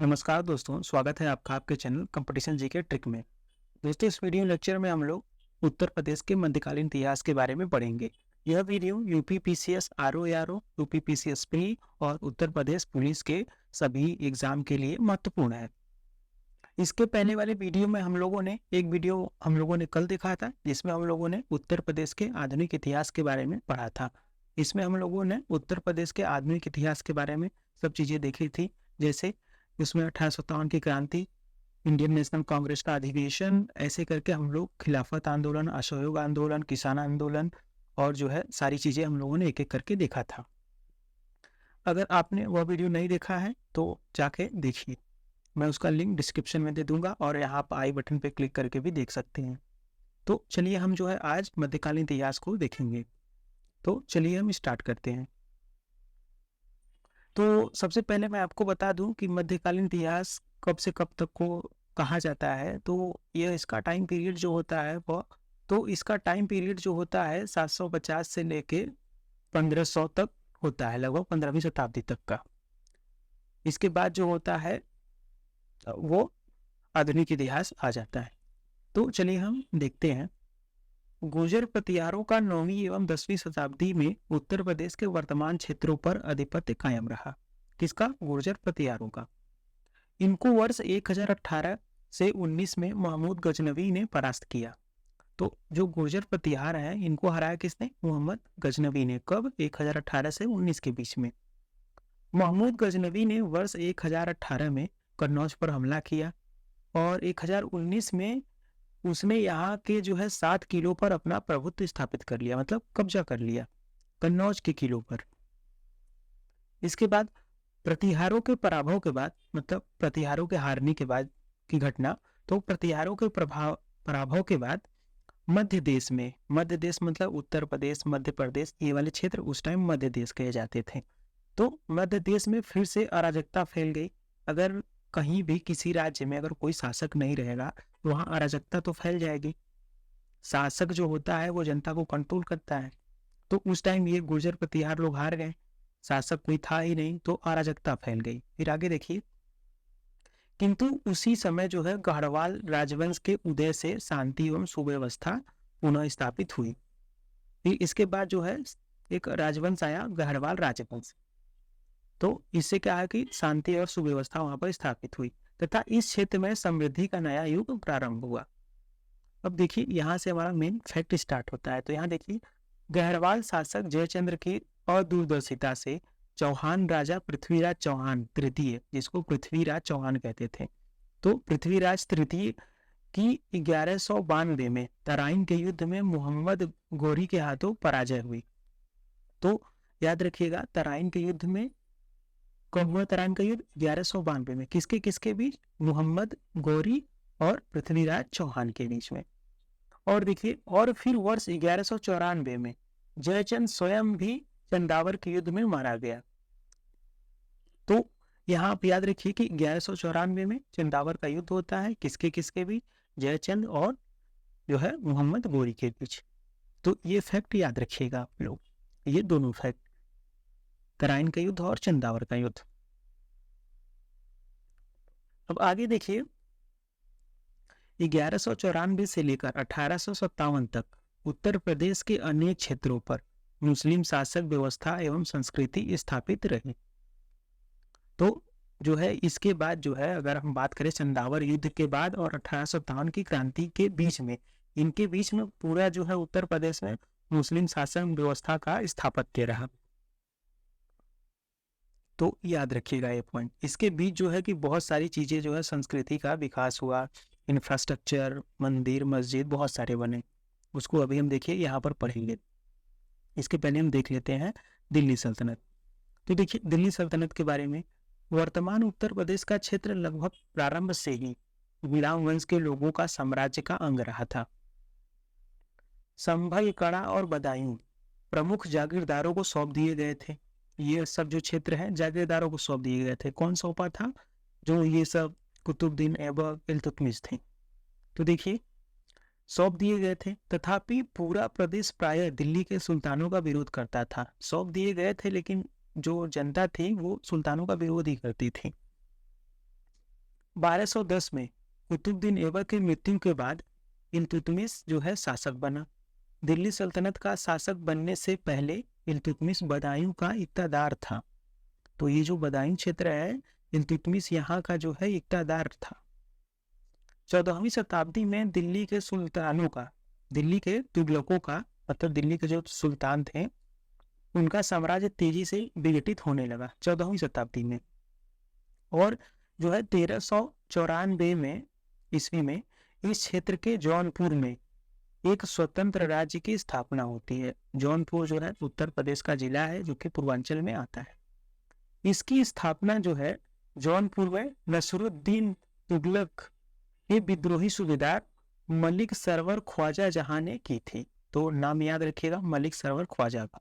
नमस्कार दोस्तों, स्वागत है आपका आपके चैनल कंपटीशन जीके ट्रिक में। दोस्तों, इस वीडियो लेक्चर में हम लोग उत्तर प्रदेश के मध्यकालीन इतिहास के बारे में पढ़ेंगे। यह video UP PCS RO UP PCS pre और उत्तर प्रदेश पुलिस के सभी एग्जाम के लिए महत्वपूर्ण है। इसके पहले वाले वीडियो में हम लोगों ने कल देखा था, जिसमें हम लोगों ने उत्तर प्रदेश के आधुनिक इतिहास के बारे में पढ़ा था। इसमें हम लोगों ने उत्तर प्रदेश के आधुनिक इतिहास के बारे में सब चीजें देखी थी, जैसे उसमें 1857 की क्रांति, इंडियन नेशनल कांग्रेस का अधिवेशन, ऐसे करके हम लोग खिलाफत आंदोलन, असहयोग आंदोलन, किसान आंदोलन और जो है सारी चीजें हम लोगों ने एक एक करके देखा था। अगर आपने वह वीडियो नहीं देखा है तो जाके देखिए, मैं उसका लिंक डिस्क्रिप्शन में दे दूंगा और यहाँ आप आई बटन पे क्लिक करके भी देख सकते हैं। तो चलिए हम जो है आज मध्यकालीन इतिहास को देखेंगे। तो चलिए हम स्टार्ट करते हैं। तो सबसे पहले मैं आपको बता दूं कि मध्यकालीन इतिहास कब से कब तक को कहा जाता है। तो यह इसका टाइम पीरियड जो होता है वह इसका टाइम पीरियड जो होता है 750 से लेके 1500 तक होता है, लगभग 15वीं शताब्दी तक का। इसके बाद जो होता है वो आधुनिक इतिहास आ जाता है। तो चलिए हम देखते हैं। गुर्जर प्रतिहारों का 9वीं एवं 10वीं शताब्दी में उत्तर प्रदेश के वर्तमान क्षेत्रों पर आधिपत्य कायम रहा। किसका? गुर्जर प्रतिहारों का। इनको वर्ष 1018 से 19 में महमूद गजनवी ने परास्त किया। तो जो गुर्जर प्रतिहार हैं, इनको हराया किसने? मोहम्मद गजनवी ने। कब? 1018 से 19 के बीच में। महमूद गजनवी ने वर्ष 1018 में कन्नौज पर हमला किया और 1019 में उसने यहाँ के जो है 7 किलो पर अपना प्रभुत्व स्थापित कर लिया, मतलब कब्जा कर लिया कन्नौज के किलो पर। इसके बाद प्रतिहारों के पराभव के बाद, मतलब प्रतिहारों के हारने के बाद की घटना, तो प्रतिहारों के पराभव के बाद मध्य देश में, मध्य देश मतलब उत्तर प्रदेश, मध्य प्रदेश, ये वाले क्षेत्र उस टाइम मध्य देश कहे जाते थे। तो मध्य देश में फिर से अराजकता फैल गई। अगर कहीं भी किसी राज्य में अगर कोई शासक नहीं रहेगा तो वहां अराजकता तो फैल जाएगी। शासक जो होता है वो जनता को कंट्रोल करता है। तो उस टाइम ये गुर्जर प्रतिहार लोग हार गए, शासक कोई था ही नहीं, तो अराजकता फैल गई। फिर आगे देखिए, किंतु उसी समय जो है गढ़वाल राजवंश के उदय से शांति एवं सुव्यवस्था पुनः स्थापित हुई। फिर इसके बाद जो है एक राजवंश आया, गढ़वाल राजवंश। तो इससे क्या है कि शांति और सुव्यवस्था वहां पर स्थापित हुई तथा इस क्षेत्र में समृद्धि का नया युग प्रारंभ हुआ। अब देखिए, यहाँ से हमारा मेन फैक्ट स्टार्ट होता है। तो यहाँ देखिए, गहरवाल शासक जयचंद्र की अदूरदर्शिता से चौहान राजा पृथ्वीराज चौहान तृतीय, जिसको पृथ्वीराज चौहान कहते थे, तो पृथ्वीराज तृतीय की 1192 में तराइन के युद्ध में मोहम्मद गोरी के हाथों पराजय हुई। तो याद रखिएगा, तराइन के युद्ध में कब हुआ? तराइन का युद्ध 1192 में। किसके किसके बीच? मोहम्मद गोरी और पृथ्वीराज चौहान के बीच में। और देखिए, और फिर वर्ष 1194 में जयचंद स्वयं भी चंदावर के युद्ध में मारा गया। तो यहाँ आप याद रखिए कि 1194 में चंदावर का युद्ध होता है, किसके किसके बीच? जयचंद और जो है मोहम्मद गोरी के बीच। तो ये फैक्ट याद रखिएगा आप लोग, ये दोनों फैक्ट, तराइन का युद्ध और चंदावर का युद्ध। अब आगे देखिए, 1194 से लेकर 1857 तक उत्तर प्रदेश के अनेक क्षेत्रों पर मुस्लिम शासक व्यवस्था एवं संस्कृति स्थापित रही। तो जो है इसके बाद जो है, अगर हम बात करें चंदावर युद्ध के बाद और 1857 की क्रांति के बीच में, इनके बीच में पूरा जो है उत्तर प्रदेश में मुस्लिम शासन व्यवस्था का स्थापत्य रहा। तो याद रखिएगा ये पॉइंट। इसके बीच जो है कि बहुत सारी चीजें जो है, संस्कृति का विकास हुआ, इंफ्रास्ट्रक्चर, मंदिर, मस्जिद बहुत सारे बने। उसको अभी हम देखिए यहाँ पर पढ़ेंगे। इसके पहले हम देख लेते हैं दिल्ली सल्तनत। तो देखिए, दिल्ली सल्तनत के बारे में, वर्तमान उत्तर प्रदेश का क्षेत्र लगभग प्रारंभ से ही गुलाम वंश के लोगों का साम्राज्य का अंग रहा था। संभल, कड़ा और बदायूं प्रमुख जागीरदारों को सौंप दिए गए थे। ये सब जो क्षेत्र है जागीरदारों को सौंप दिए गए थे। कौन सौंपा था? जो ये सब कुतुबुद्दीन ऐबक, इल्तुतमिश थे। तो देखिए, सौंप दिए गए थे, तथापि पूरा प्रदेश प्राय दिल्ली के सुल्तानों का विरोध करता था। सौंप दिए गए थे लेकिन जो जनता थी वो सुल्तानों का विरोध ही करती थी। 1210 में कुतुबुद्दीन ऐबक की मृत्यु के बाद इल्तुतमिश जो है शासक बना। दिल्ली सल्तनत का शासक बनने से पहले इल्तुतमिश बदायूं का इक्तादार था। तो ये जो बदायूं क्षेत्र है, इल्तुतमिश यहाँ का जो है इक्तादार था। 14वीं शताब्दी में दिल्ली के सुल्तानों का, दिल्ली के तुगलकों का, मतलब दिल्ली के जो सुल्तान थे उनका साम्राज्य तेजी से विघटित होने लगा 14वीं शताब्दी में। और जो है 1394 में ईस्वी में इस क्षेत्र के जौनपुर में एक स्वतंत्र राज्य की स्थापना होती है। जौनपुर जो है उत्तर प्रदेश का जिला है जो कि पूर्वांचल में आता है। इसकी स्थापना जो है जौनपुर में नसरुद्दीन तुगलक के विद्रोही सूबेदार मलिक सरवर ख्वाजा जहां ने की थी। तो नाम याद रखिएगा, मलिक सरवर ख्वाजा का।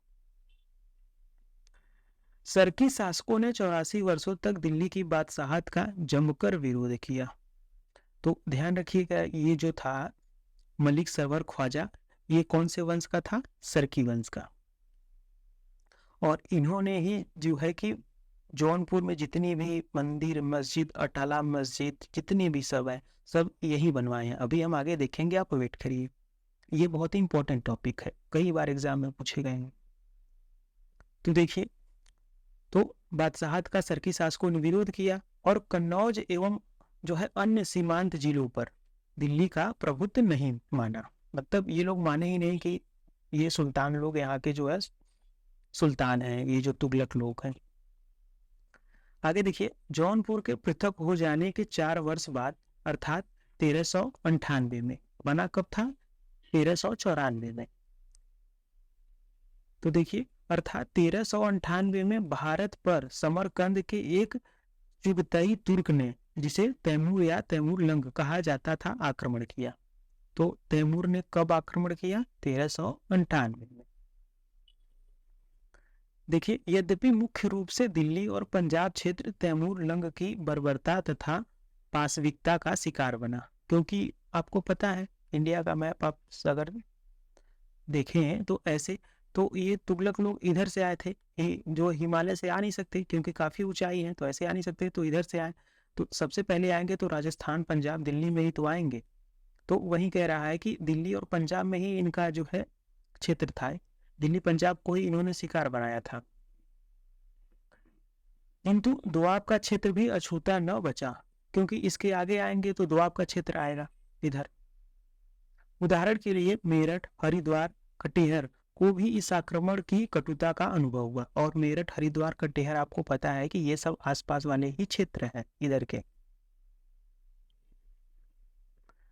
सरकी शासकों ने 84 वर्षों तक दिल्ली की बादशाहत का जमकर विरोध किया। तो ध्यान रखिएगा, ये जो था मलिक सरवर ख्वाजा, ये कौन से वंश का था? सरकी वंश का। और इन्होंने ही जो है कि जौनपुर में जितनी भी मंदिर, मस्जिद, अटाला मस्जिद, जितने भी सब है, सब यही बनवाए हैं। अभी हम आगे देखेंगे, आप वेट करिए। ये बहुत ही इंपॉर्टेंट टॉपिक है, कई बार एग्जाम में पूछे गए हैं। तो देखिए, तो बादशाहत का सरकी शासकों ने विरोध किया और कन्नौज एवं जो है अन्य सीमांत जिलों पर दिल्ली का प्रभुत्व नहीं माना। मतलब ये लोग माने ही नहीं कि ये सुल्तान लोग यहाँ के जो है सुल्तान हैं, ये जो तुगलक लोग हैं। आगे देखिए, जौनपुर के पृथक हो जाने के 4 वर्ष बाद अर्थात 1398 में, बना कब था? 1394 में। तो देखिए, अर्थात 1398 में भारत पर समरकंद के एक चुगतई तुर्क ने, जिसे तैमूर या तैमूरलंग कहा जाता था, आक्रमण किया। तो तैमूर ने कब आक्रमण किया? 1398 में। देखिए, यद्यपि मुख्य रूप से दिल्ली और पंजाब क्षेत्र तैमूरलंग की बर्बरता तथा पाशविकता का शिकार बना, क्योंकि आपको पता है इंडिया का मैप आप अगर देखें तो ऐसे, तो ये तुगलक लोग इधर से आए थे, जो हिमालय से आ नहीं सकते क्योंकि काफी ऊंचाई है, तो ऐसे आ नहीं सकते, तो इधर से आए। तो सबसे पहले आएंगे तो राजस्थान, पंजाब, दिल्ली में ही तो आएंगे। तो वही कह रहा है कि दिल्ली और पंजाब में ही इनका जो है क्षेत्र था, दिल्ली पंजाब को ही इन्होंने शिकार बनाया था। किंतु दोआब का क्षेत्र भी अछूता न बचा, क्योंकि इसके आगे आएंगे तो दोआब का क्षेत्र आएगा इधर। उदाहरण के लिए मेरठ, हरिद्वार, कटिहार को भी इस आक्रमण की कटुता का अनुभव हुआ। और मेरठ, हरिद्वार, कटिहार आपको पता है कि ये सब आसपास वाले ही क्षेत्र हैं इधर के।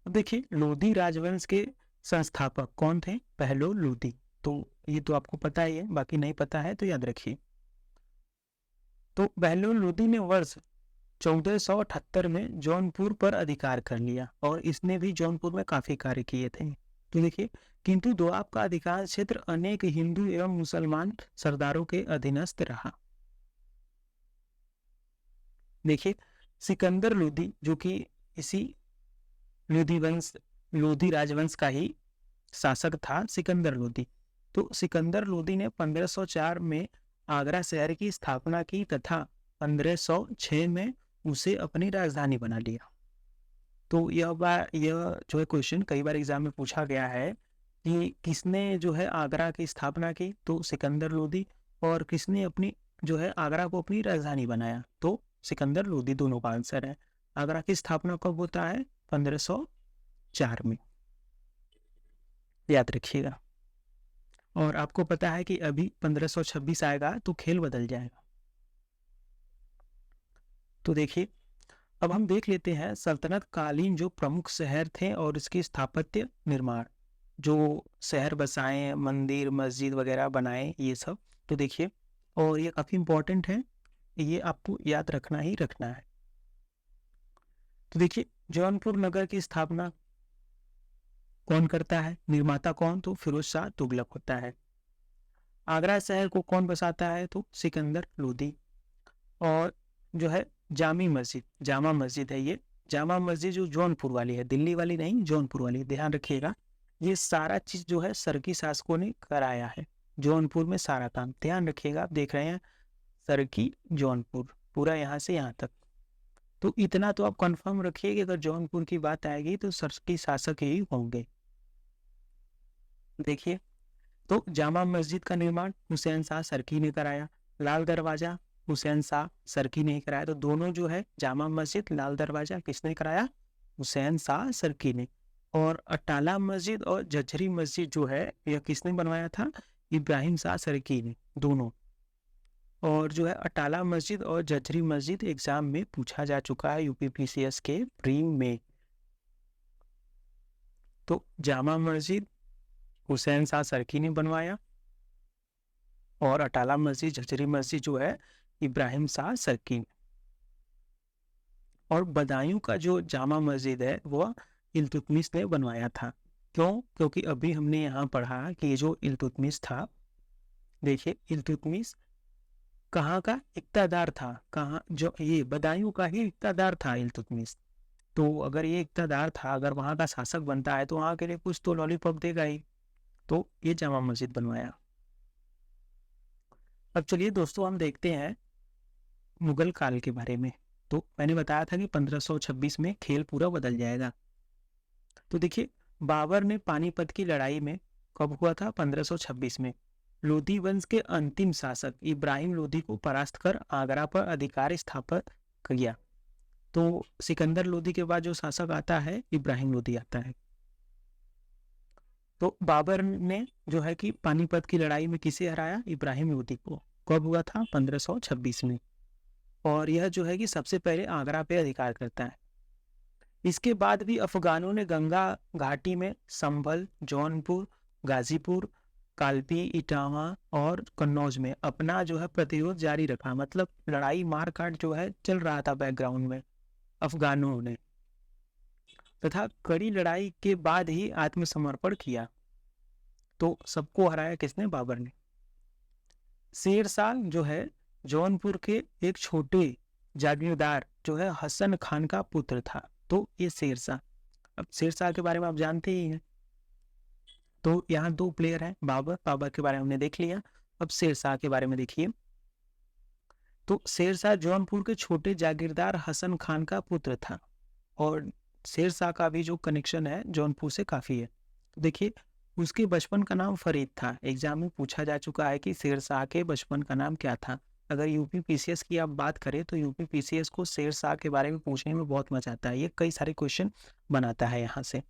अब देखिए, लोधी राजवंश के संस्थापक कौन थे? बहलोल लोधी। तो ये तो आपको पता ही है, बाकी नहीं पता है तो याद रखिए। तो बहलोल लोधी ने वर्ष 1478 में जौनपुर पर अधिकार कर लिया और इसने भी जौनपुर में काफी कार्य किए थे। तो देखिए, किंतु दोआब का अधिकांश क्षेत्र अनेक हिंदू एवं मुसलमान सरदारों के अधीनस्थ रहा। देखिए, सिकंदर लोधी जो कि इसी लोधी राजवंश का ही शासक था, सिकंदर लोधी। तो सिकंदर लोधी ने 1504 में आगरा शहर की स्थापना की तथा 1506 में उसे अपनी राजधानी बना लिया। तो यह जो है क्वेश्चन कई बार एग्जाम में पूछा गया है कि किसने जो है आगरा की स्थापना की? तो सिकंदर लोधी। और किसने अपनी जो है आगरा को अपनी राजधानी बनाया? तो सिकंदर लोधी। दोनों का आंसर है। आगरा की स्थापना कब होता है? 1504 में, याद रखिएगा। और आपको पता है कि अभी 1526 आएगा तो खेल बदल जाएगा। तो देखिए, अब हम देख लेते हैं सल्तनत कालीन जो प्रमुख शहर थे और इसकी स्थापत्य निर्माण, जो शहर बसाए, मंदिर, मस्जिद वगैरह बनाए, ये सब। तो देखिए, और ये काफी इंपॉर्टेंट है, ये आपको याद रखना ही रखना है। तो देखिए, जौनपुर नगर की स्थापना कौन करता है? निर्माता कौन? तो फिरोज शाह तुगलक होता है। आगरा शहर को कौन बसाता है? तो सिकंदर लोधी। और जो है जामा मस्जिद है, ये जामा मस्जिद जो जौनपुर वाली है, दिल्ली वाली नहीं, जौनपुर वाली, ध्यान रखिएगा। ये सारा चीज जो है सरकी शासकों ने कराया है जौनपुर में, सारा काम ध्यान रखिएगा। आप देख रहे हैं सरकी जौनपुर, पूरा यहाँ से यहाँ तक। तो इतना तो आप कंफर्म रखिए कि अगर जौनपुर की बात आएगी तो सरकी शासक ही होंगे। देखिए, तो जामा मस्जिद का निर्माण हुसैन शाह सरकी ने कराया। लाल दरवाजा हुसैन शाह सरकी ने कराया। तो दोनों जो है जामा मस्जिद, लाल दरवाजा किसने कराया? हुसैन शाह सरकी ने। और अटाला मस्जिद और जजरी मस्जिद जो है यह किसने बनवाया था? इब्राहिम शाह सरकी ने, दोनों। और जो है अटाला मस्जिद और जजरी मस्जिद एग्जाम में पूछा जा चुका है यूपीपीसीएस के प्री में। तो जामा मस्जिद हुसैन शाह सरकी ने बनवाया और अटाला मस्जिद, जजरी मस्जिद जो है इब्राहिम शाह सरकी। और बदायूं का जो जामा मस्जिद है वह इल्तुतमिश ने बनवाया था। क्यों? क्योंकि अभी हमने यहाँ पढ़ा कि ये जो इल्तुतमिश था, देखिए इल्तुतमिश कहाँ का इक्तादार था? कहाँ? जो ये बदायूं का ही इक्तादार था इल्तुतमिश। तो अगर ये इक्तादार था, अगर वहाँ का शासक बनता है तो वहाँ के लिए कुछ तो लॉलीपॉप देगा ही। तो ये जामा मस्जिद बनवाया। अब चलिए दोस्तों हम देखते हैं मुगल काल के बारे में। तो मैंने बताया था कि 1526 में खेल पूरा बदल जाएगा। तो देखिए, बाबर ने पानीपत की लड़ाई में, कब हुआ था? 1526 में। लोधी वंश के अंतिम शासक इब्राहिम लोधी को परास्त कर आगरा पर अधिकार स्थापित किया। तो सिकंदर लोधी के बाद जो शासक आता है इब्राहिम लोधी आता है। तो बाबर ने जो है कि पानीपत की लड़ाई में किसे हराया? इब्राहिम लोधी को। कब हुआ था? 1526 में। और यह जो है कि सबसे पहले आगरा पे अधिकार करता है। इसके बाद भी अफगानों ने गंगा घाटी में संभल, जौनपुर, गाजीपुर, कालपी, इटावा और कन्नौज में अपना जो है प्रतिरोध जारी रखा। मतलब लड़ाई मारकाट जो है चल रहा था बैकग्राउंड में अफगानों ने, तथा कड़ी लड़ाई के बाद ही आत्मसमर्पण किया। तो सबको हराया किसने? बाबर ने। शेरशाह जो है जौनपुर के एक छोटे जागीरदार जो है हसन खान का पुत्र था। तो ये शेरशाह। अब शेरशाह के बारे में आप जानते ही हैं। तो यहाँ दो प्लेयर हैं, बाबर के बारे में हमने देख लिया। अब शेरशाह के बारे में देखिए। तो शेरशाह जौनपुर के छोटे जागीरदार हसन खान का पुत्र था और शेरशाह का भी जो कनेक्शन है जौनपुर से काफी है। देखिए, उसके बचपन का नाम फरीद था। एग्जाम में पूछा जा चुका है कि शेरशाह के बचपन का नाम क्या था। अगर यूपी पीसीएस की आप बात करें तो यूपी पीसीएस को शेरशाह के बारे में पूछने में बहुत मजा आता है। ये कई सारे क्वेश्चन बनाता है यहाँ से।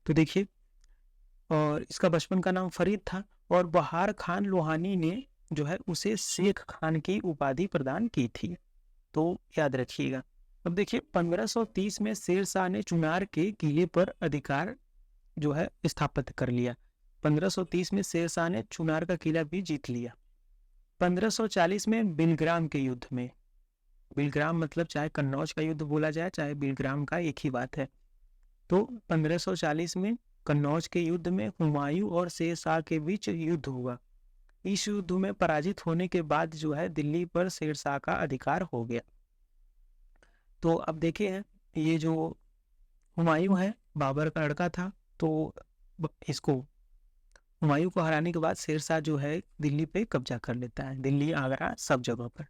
तो देखिए, और इसका बचपन का नाम फरीद था और बहार खान लोहानी ने जो है उसे शेख खान की उपाधि प्रदान की थी। तो याद रखिएगा। अब देखिए, 1530 में शेरशाह ने चुनार के किले पर अधिकार जो है स्थापित कर लिया। 1530 में शेरशाह ने चुनार का किला भी जीत लिया। 1540 में बिलग्राम के युद्ध में, बिलग्राम मतलब चाहे कन्नौज का युद्ध बोला जाए चाहे बिलग्राम का, एक ही बात है। तो 1540 में कन्नौज के युद्ध में हुमायूं और शेरशाह के बीच युद्ध हुआ। इस युद्ध में पराजित होने के बाद जो है दिल्ली पर शेरशाह का अधिकार हो गया। तो अब देखे हैं, ये जो हुमायूं है बाबर का लड़का था। तो इसको हुमायूं को हराने के बाद शेरशाह जो है दिल्ली पे कब्जा कर लेता है, दिल्ली, आगरा, सब जगह पर।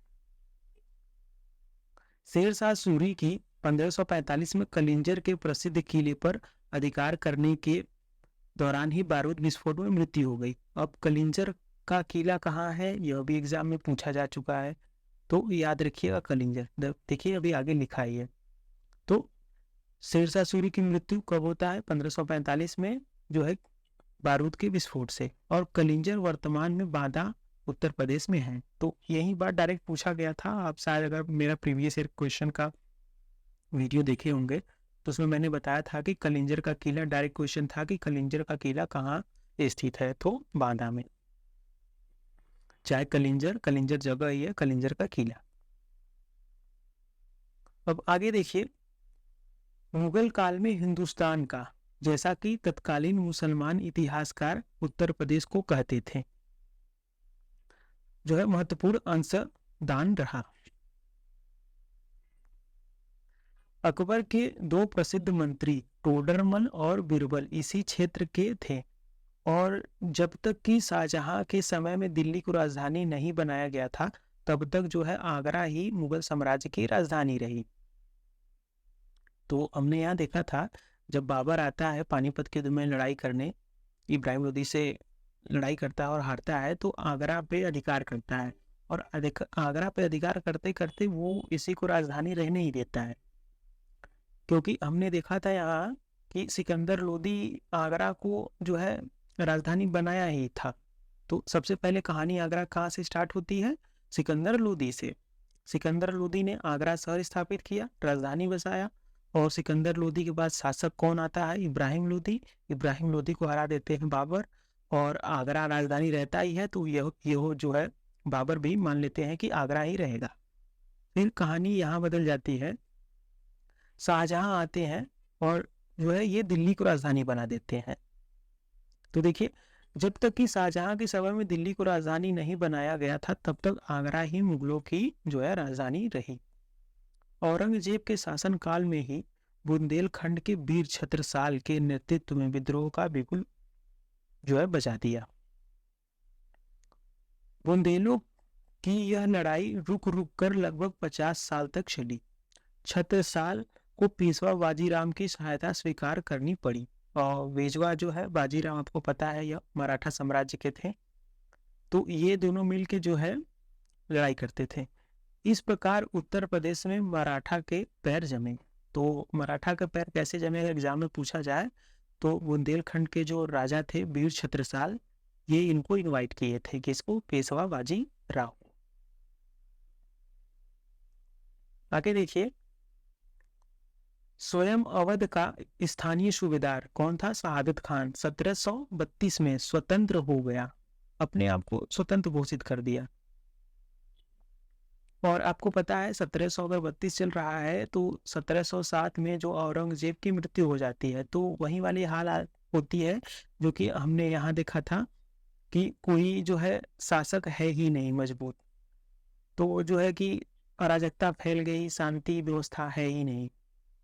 शेरशाह सूरी की 1545 में कलिंजर के प्रसिद्ध किले पर अधिकार करने के दौरान ही बारूद विस्फोट में मृत्यु हो गई। अब कलिंजर का किला कहाँ है यह भी एग्जाम में पूछा जा चुका है। तो याद रखिएगा कलिंजर। देखिए अभी आगे लिखा ही है। तो शेरशाह सूरी की मृत्यु कब होता है? 1545 में जो है बारूद के विस्फोट से। और कलिंजर वर्तमान में बांदा उत्तर प्रदेश में है। तो यही बात डायरेक्ट पूछा गया था। आप शायद अगर मेरा प्रीवियस ईयर क्वेश्चन का वीडियो देखे होंगे तो उसमें मैंने बताया था कि कलिंजर का किला, डायरेक्ट क्वेश्चन था कि कलिंजर का किला कहाँ स्थित है? तो बांदा में। चाहे कलिंजर जगह ही है, कलिंजर का किला। अब आगे देखिए, मुगल काल में हिंदुस्तान का, जैसा कि तत्कालीन मुसलमान इतिहासकार उत्तर प्रदेश को कहते थे, जो है महत्वपूर्ण अंशदान रहा। अकबर के दो प्रसिद्ध मंत्री टोडरमल और बीरबल इसी क्षेत्र के थे और जब तक कि शाहजहां के समय में दिल्ली को राजधानी नहीं बनाया गया था तब तक जो है आगरा ही मुगल साम्राज्य की राजधानी रही। तो हमने यहाँ देखा था, जब बाबर आता है पानीपत के युद्ध में लड़ाई करने, इब्राहिम लोदी से लड़ाई करता है और हारता है, तो आगरा पे अधिकार करता है, और आगरा पे अधिकार करते करते वो इसी को राजधानी रहने ही देता है। क्योंकि हमने देखा था यहाँ कि सिकंदर लोदी आगरा को जो है राजधानी बनाया ही था। तो सबसे पहले कहानी आगरा कहाँ से स्टार्ट होती है? सिकंदर लोदी से। सिकंदर लोदी ने आगरा शहर स्थापित किया, राजधानी बसाया, और सिकंदर लोदी के बाद शासक कौन आता है? इब्राहिम लोदी। इब्राहिम लोदी को हरा देते हैं बाबर, और आगरा राजधानी रहता ही है, तो यह जो है बाबर भी मान लेते हैं कि आगरा ही रहेगा। फिर कहानी यहाँ बदल जाती है, शाहजहां आते हैं और जो है ये दिल्ली को राजधानी बना देते हैं। तो देखिए, जब तक कि शाहजहां के समय में दिल्ली को राजधानी नहीं बनाया गया था, तब तक आगरा ही मुगलों की जो है राजधानी रही। औरंगजेब के शासनकाल में ही बुंदेलखंड के वीर छत्रसाल के नेतृत्व में विद्रोह का बिगुल जो है बजा दिया। बुंदेलों की यह लड़ाई रुक रुक कर लगभग 50 साल तक चली। छत्रसाल को पेशवा बाजीराव की सहायता स्वीकार करनी पड़ी, और पेशवा जो है बाजीराव, आपको पता है, यह मराठा साम्राज्य के थे। तो ये दोनों मिलके जो है लड़ाई करते थे। इस प्रकार उत्तर प्रदेश में मराठा के पैर जमे। तो मराठा के पैर कैसे जमे, एग्जाम में पूछा जाए तो बुंदेलखंड के जो राजा थे वीर छत्रसाल, ये इनको इनवाइट किए थे, किसको? पेशवा बाजी राव। आगे देखिए, स्वयं अवध का स्थानीय सूबेदार कौन था? शहादत खान 1732 में स्वतंत्र हो गया, अपने आप को स्वतंत्र घोषित कर दिया। और आपको पता है 1732 चल रहा है, तो 1707 में जो औरंगजेब की मृत्यु हो जाती है, तो वही वाली हाल होती है जो कि हमने यहाँ देखा था कि कोई जो है शासक है ही नहीं मजबूत। तो जो है कि अराजकता फैल गई, शांति व्यवस्था है ही नहीं।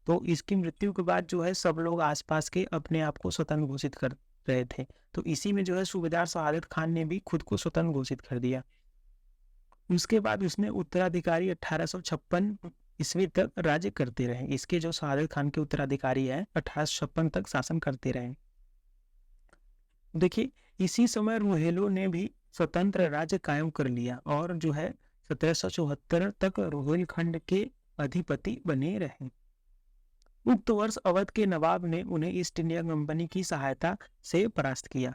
तो इसकी मृत्यु के बाद जो है सब लोग आसपास के अपने आप को स्वतंत्र घोषित कर रहे थे। तो इसी में जो है सूबेदार शहादत खान ने भी खुद को स्वतंत्र घोषित कर दिया। उसके बाद उसने उत्तराधिकारी 1856 ईस्वी तक राज्य करते रहे। इसके जो शहादत खान के उत्तराधिकारी है 1856 तक शासन करते रहे। देखिए, इसी समय रोहेलों ने भी स्वतंत्र राज्य कायम कर लिया, और जो है 1774 तक रोहेलखंड के अधिपति बने रहे। उक्त वर्ष अवध के नवाब ने उन्हें ईस्ट इंडिया कंपनी की सहायता से परास्त किया।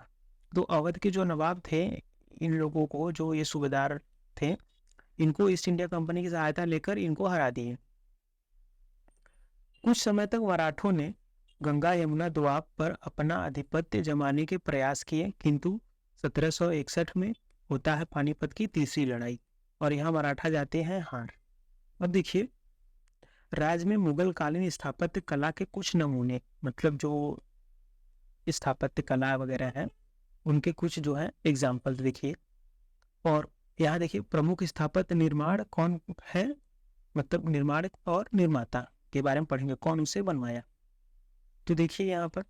तो अवध के जो नवाब थे, इन लोगों को, जो ये सूबेदार थे, इनको ईस्ट इंडिया कंपनी की सहायता लेकर इनको हरा दिए। कुछ समय तक मराठों ने गंगा यमुना दोआब पर अपना आधिपत्य जमाने के प्रयास किए, किंतु 1761 में होता है पानीपत की तीसरी लड़ाई, और यहाँ मराठा जाते हैं हार। अब देखिए, राज्य में मुगल कालीन स्थापत्य कला के कुछ नमूने, मतलब जो स्थापत्य कला वगैरह है, उनके कुछ जो है एग्जाम्पल देखिए। और यहाँ देखिए, प्रमुख स्थापत्य निर्माण कौन है, मतलब निर्माण और निर्माता के बारे में पढ़ेंगे, कौन उसे बनवाया। तो देखिए यहाँ पर,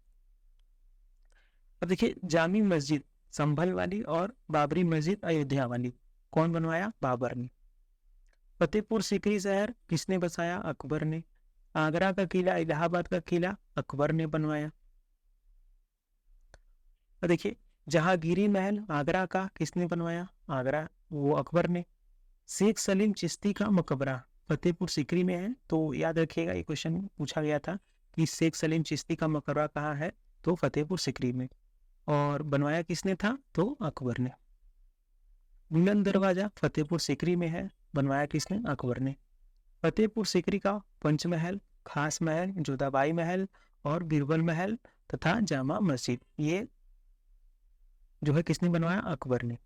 अब देखिए, जामी मस्जिद संभल वाली और बाबरी मस्जिद अयोध्या वाली कौन बनवाया? बाबर ने। फतेहपुर सीकरी शहर किसने बसाया? अकबर ने। आगरा का किला, इलाहाबाद का किला अकबर ने बनवाया। और देखिए, जहांगीरी महल आगरा का किसने बनवाया? आगरा, वो अकबर ने। शेख सलीम चिश्ती का मकबरा फतेहपुर सीकरी में है, तो याद रखिएगा, ये क्वेश्चन पूछा गया था कि शेख सलीम चिश्ती का मकबरा कहाँ है, तो फतेहपुर सीकरी में। और बनवाया किसने था? तो अकबर ने। बुलंद दरवाजा फतेहपुर सीकरी में है, बनवाया किसने? अकबर ने। फतेहपुर सीकरी का पंचमहल, खास महल, जोधाबाई महल और बीरबल महल तथा जामा मस्जिद, ये जो है किसने बनवाया? अकबर ने।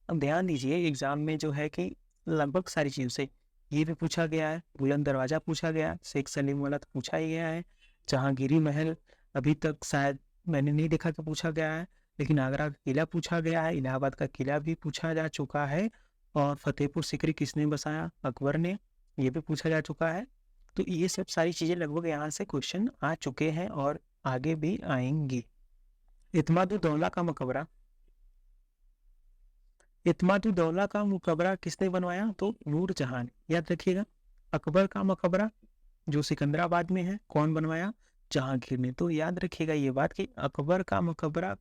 अब ध्यान दीजिए, एग्जाम में जो है कि लगभग सारी चीज़ों से ये भी पूछा गया है। बुलंद दरवाजा पूछा गया, शेख सलीम वाला तो पूछा ही गया है। जहांगीरी महल अभी तक शायद मैंने नहीं देखा कि पूछा गया है, लेकिन आगरा का किला पूछा गया है, इलाहाबाद का किला भी पूछा जा चुका है, और फतेहपुर सीकरी किसने बसाया? अकबर ने, ये भी पूछा जा चुका है। तो ये सब सारी चीज़ें लगभग यहाँ से क्वेश्चन आ चुके हैं और आगे भी आएंगी। इत्मादुद्दौला का मकबरा इत्मादुद्दौला का मकबरा किसने बनवाया? तो नूरजहां ने। याद रखिएगा। अकबर का मकबरा जो सिकंदराबाद में है, कौन बनवाया? जहांगीर ने। तो याद रखिएगा ये बात कि अकबर का मकबरा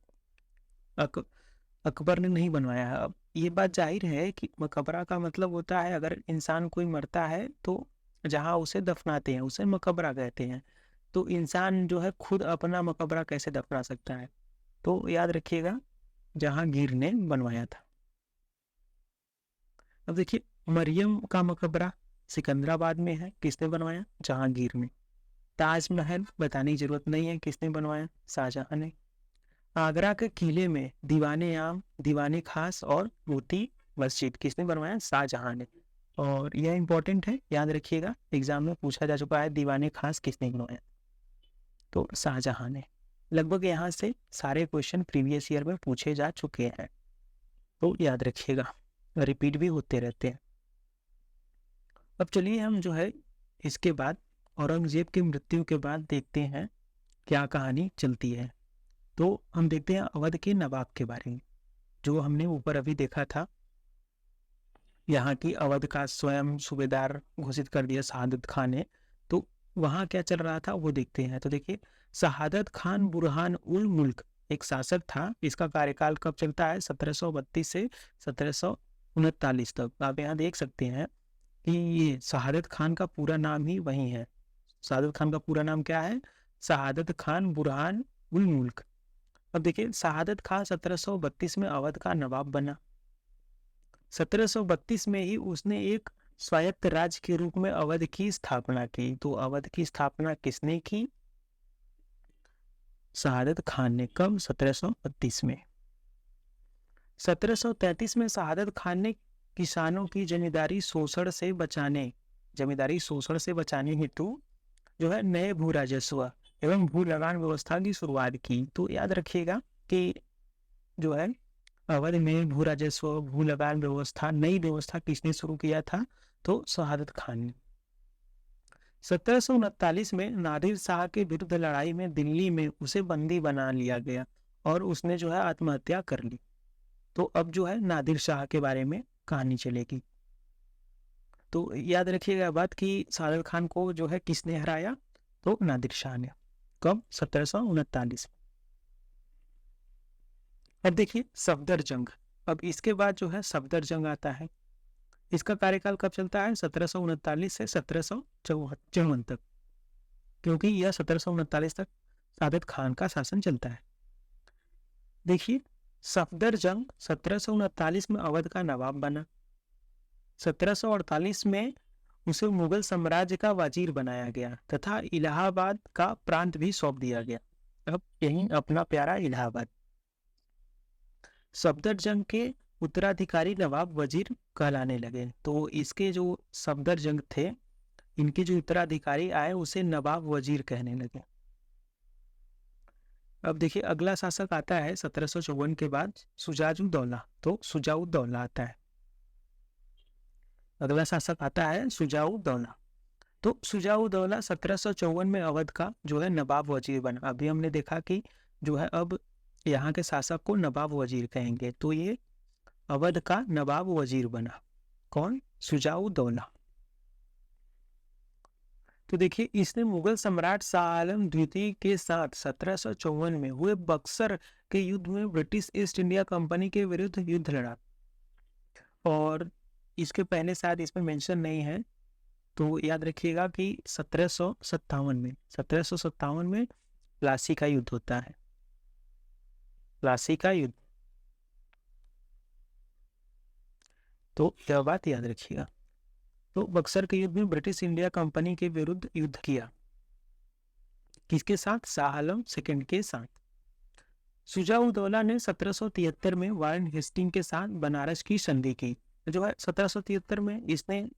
अक, अकबर ने नहीं बनवाया है। अब ये बात जाहिर है कि मकबरा का मतलब होता है अगर इंसान कोई मरता है तो जहाँ उसे दफनाते हैं उसे मकबरा कहते हैं। तो इंसान जो है खुद अपना मकबरा कैसे दफना सकता है? तो याद रखिएगा जहांगीर ने बनवाया था। अब देखिए मरियम का मकबरा सिकंदराबाद में है, किसने बनवाया? जहांगीर ने। ताजमहल बताने की जरूरत नहीं है, किसने बनवाया? शाहजहां ने। आगरा के किले में दीवाने आम, दीवाने खास और मोती मस्जिद किसने बनवाया? शाहजहां ने। और यह इंपॉर्टेंट है, याद रखिएगा, एग्जाम में पूछा जा चुका है, दीवाने खास किसने बनवाया? तो शाहजहां ने। लगभग यहाँ से सारे क्वेश्चन प्रीवियस ईयर में पूछे जा चुके हैं, तो याद रखिएगा, रिपीट भी होते रहते हैं। अब चलिए हम जो है इसके बाद औरंगजेब की मृत्यु के बाद देखते हैं क्या कहानी चलती है। तो हम देखते हैं अवध के नवाब के बारे में, जो हमने ऊपर अभी देखा था। यहाँ की अवध का स्वयं सूबेदार घोषित कर दिया शहादत खान ने। तो वहाँ क्या चल रहा था वो देखते हैं। तो देखिए शहादत खान बुरहान उल मुल्क एक शासक था। इसका कार्यकाल कब चलता है? 1732 से 1739 तक। आप यहाँ देख सकते हैं कि ये शहादत खान का पूरा नाम ही वही है। शहादत खान का पूरा नाम क्या है? शहादत खान बुरहान उल मुल्क। अब देखिए शहादत खान 1732 में अवध का नवाब बना। 1732 में ही उसने एक स्वायत्त राज्य के रूप में अवध की स्थापना की। तो अवध की स्थापना किसने की? शहादत खान ने। कब? 1732 में। 1733 में शहादत खान ने किसानों की जमींदारी शोषण से बचाने हेतु जो है नए भू राजस्व एवं भू लगान व्यवस्था की शुरुआत की। तो याद रखिएगा कि जो है अवध में भू राजस्व भू लगान व्यवस्था नई व्यवस्था किसने शुरू किया था? तो शहादत खान ने। 1739 में नादिर शाह के विरुद्ध लड़ाई में दिल्ली में उसे बंदी बना लिया गया और उसने जो है आत्महत्या कर ली। तो अब जो है नादिर शाह के बारे में कहानी चलेगी। तो याद रखिएगा बात कि शहादत खान को जो है किसने हराया? तो नादिर शाह ने। कब? 1739। अब देखिए सफदर जंग। अब इसके बाद जो है सफदर जंग आता है। इसका कार्यकाल कब चलता है? 1739 से 1754 तक, क्योंकि यह 1739 तक शहादत खान का शासन चलता है। देखिए सफदर जंग 1739 में अवध का नवाब बना। 1748 में उसे मुगल साम्राज्य का वजीर बनाया गया तथा इलाहाबाद का प्रांत भी सौंप दिया गया। अब यही अपना प्यारा इलाहाबाद। सफदर जंग के उत्तराधिकारी नवाब वजीर कहलाने लगे। तो इसके जो सफदर जंग थे, इनके जो उत्तराधिकारी आए उसे नवाब वजीर कहने लगे। अब देखिए अगला शासक आता है 1754 के बाद शुजाउद्दौला। तो शुजाउद्दौला आता है। अगला शासक आता है शुजाउद्दौला। तो शुजाउद्दौला 1754 में अवध का जो है नवाब वजीर बना। अभी हमने देखा कि जो है अब यहाँ के शासक को नवाब वजीर कहेंगे। तो ये अवध का नवाब वजीर बना। कौन? शुजाउद्दौला। तो देखिए इसने मुगल सम्राट शाह आलम द्वितीय के साथ 1754 में हुए बक्सर के युद्ध में ब्रिटिश ईस्ट इंडिया कंपनी के विरुद्ध युद्ध लड़ा। और इसके पहले शायद इसमें मेंशन नहीं है, तो याद रखिएगा कि 1757 में प्लासी का युद्ध होता है। प्लासी का युद्ध। तो यह बात याद रखिएगा। तो बक्सर के युद्ध में ब्रिटिश इंडिया कंपनी के विरुद्ध युद्ध किया। किसके साथ? शाह आलम सेकंड के साथ। शुजाउद्दौला ने 1773 में वारेन हेस्टिंग के साथ बनारस की संधि की। जो है 1773 में इसने,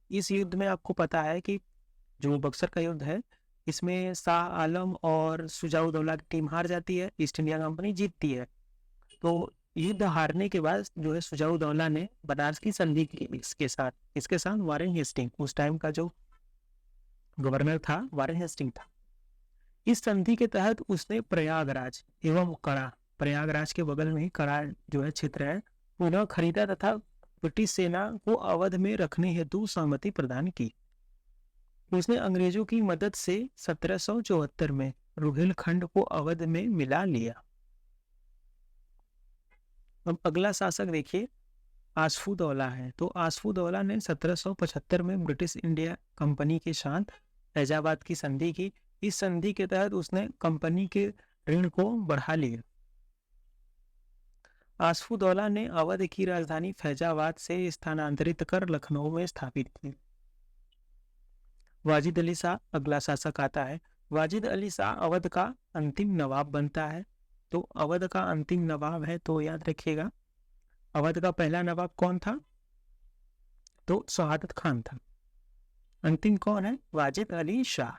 इस युद्ध में आपको पता है कि जो बक्सर का युद्ध है इसमें शाह आलम और शुजाउद्दौला की टीम हार जाती है, ईस्ट इंडिया कंपनी जीतती है। तो युद्ध हारने के बाद जो है शुजाउद्दौला ने बनारस की संधि की इसके साथ वारेन हेस्टिंग, उस टाइम का जो गवर्नर था वारेन हेस्टिंग था। इस संधि के तहत उसने प्रयागराज एवं कड़ा, प्रयागराज के बगल में ही कड़ा जो है क्षेत्र है, पुनः खरीदा तथा ब्रिटिश सेना को अवध में रखने हेतु सहमति प्रदान की। उसने अंग्रेजों की मदद से 1774 में रुहेलखंड को अवध में मिला लिया। अब अगला शासक देखिए आसफुदौला है। तो आसफुदौला ने 1775 में ब्रिटिश इंडिया कंपनी के साथ फैजाबाद की संधि की। इस संधि के तहत उसने कंपनी के ऋण को बढ़ा लिया। आसफुदौला ने अवध की राजधानी फैजाबाद से स्थानांतरित कर लखनऊ में स्थापित की। वाजिद अली शाह अगला शासक आता है। वाजिद अली शाह अवध का अंतिम नवाब बनता है। तो अवध का अंतिम नवाब है, तो याद रखिएगा अवध का पहला नवाब कौन था? तो शहादत खान था। अंतिम कौन है? वाजिद अली शाह।